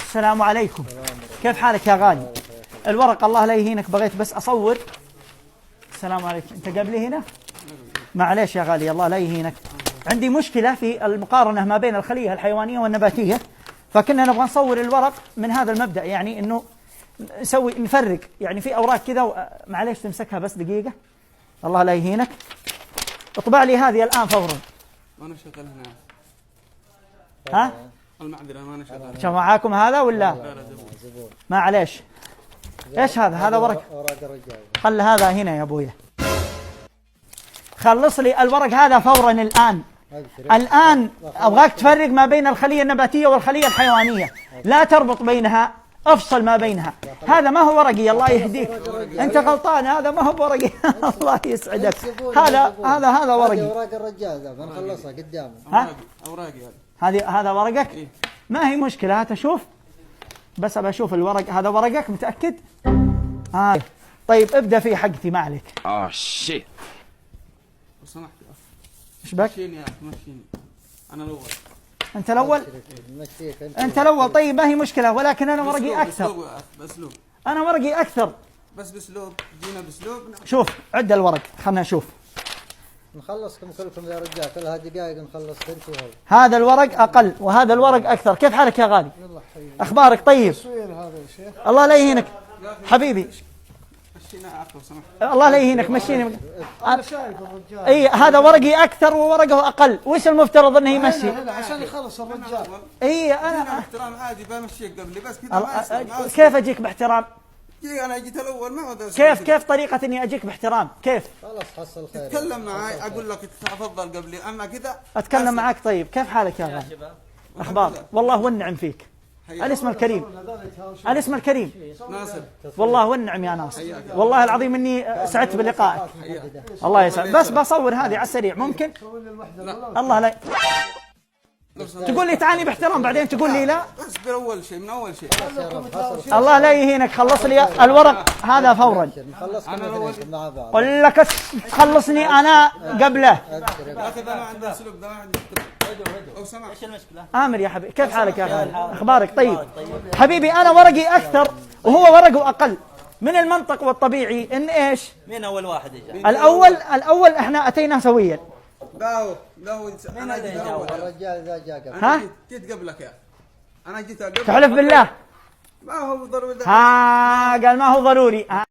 السلام عليكم. كيف حالك يا غالي؟ الورق الله لا يهينك، بغيت بس أصور. السلام عليكم. أنت قبلي هنا؟ معليش يا غالي، الله لا يهينك. عندي مشكلة في المقارنة ما بين الخلية الحيوانية والنباتية، فكنا نبغى نصور الورق من هذا المبدأ، يعني إنه نفرق، يعني في أوراق كذا. معليش تمسكها بس دقيقة، الله لا يهينك. اطبع لي هذه الآن فورا. ما نشغل هنا. ها؟ المعذرة ما نشغل. شو معاكم هذا ولا؟ ما عليش. ايش هذا؟ هذا ورق الرجال. خل هذا هنا يا ابويا. خلص لي الورق هذا فورا الآن. الآن أبغاك تفرق ما بين الخلية النباتية والخلية الحيوانية، لا تربط بينها، افصل ما بينها. هذا ما هو ورقي، الله يهديك. انت غلطان، هذا ما هو ورقي. الله يسعدك. هذا ورقي. اوراق الرجال ذا بنخلصها قدامه. اوراقي هذا ورقك؟ إيه؟ ما هي مشكلة، هات اشوف. بس ابى اشوف الورق. هذا ورقك متأكد؟ طيب ابدأ في حقتي، ما عليك. شيت. لو سمحت ايش بك؟ مشيني يا اخي، مشيني. انا الاول. انت الاول؟ انت الاول. طيب ما هي مشكلة، ولكن انا ورقي اكثر. باسلوب. انا ورقي اكثر. بس باسلوب، جينا باسلوب. شوف عد الورق، خلنا نشوف. نخلصكم كلكم يا رجال، كلها دقائق نخلص انت وهو. هذا الورق اقل وهذا الورق اكثر. كيف حالك يا غالي؟ اخبارك طيب؟ الله لا يهينك حبيبي. الله لا يهينك، مشيني. انا شايف الرجال. اي هذا ورقي اكثر وورقه اقل، وش المفترض انه يمشي؟ عشان يخلص الرجال. اي انا احترام عادي بمشيك قبلي بس كذا. كيف اجيك باحترام؟ انا جيت الاول ما هو كيف طريقة اني اجيك باحترام؟ كيف؟ خلاص حصل خير. تتكلم معي اقول لك تفضل قبلي، اما كذا اتكلم معك. طيب كيف حالك يا غالي؟ اخبار؟ والله والنعم فيك. الاسم الكريم. الاسم الكريم ناصر. والله والنعم يا ناصر، والله العظيم اني سعدت بلقائك. الله يسعدك. بس بصور هذه على السريع ممكن؟ الله لا تقول لي تعالي باحترام بعدين تقول لي لا. بس باول شيء، من اول شيء. الله لا يهينك، خلص لي الورق هذا فورا. نخلصكم الاثنين مع بعض. قل لك تخلصني انا قبله. يا اخي ده ما عنده اسلوب، ده ما عنده او سمع. ايش المشكله؟ آمر يا حبيبي، كيف حالك يا غالي؟ اخبارك طيب؟ حبيبي انا ورقي اكثر وهو ورقه اقل. من المنطق والطبيعي ان ايش؟ مين اول واحد اجى؟ الاول احنا اتينا سويا. داو انا جيت الاول. الرجال ذا جاء قبل. ها؟ جيت قبلك يا انا جيت قبلك. تحلف بالله؟ ما هو ضروري. قال ما هو ضروري.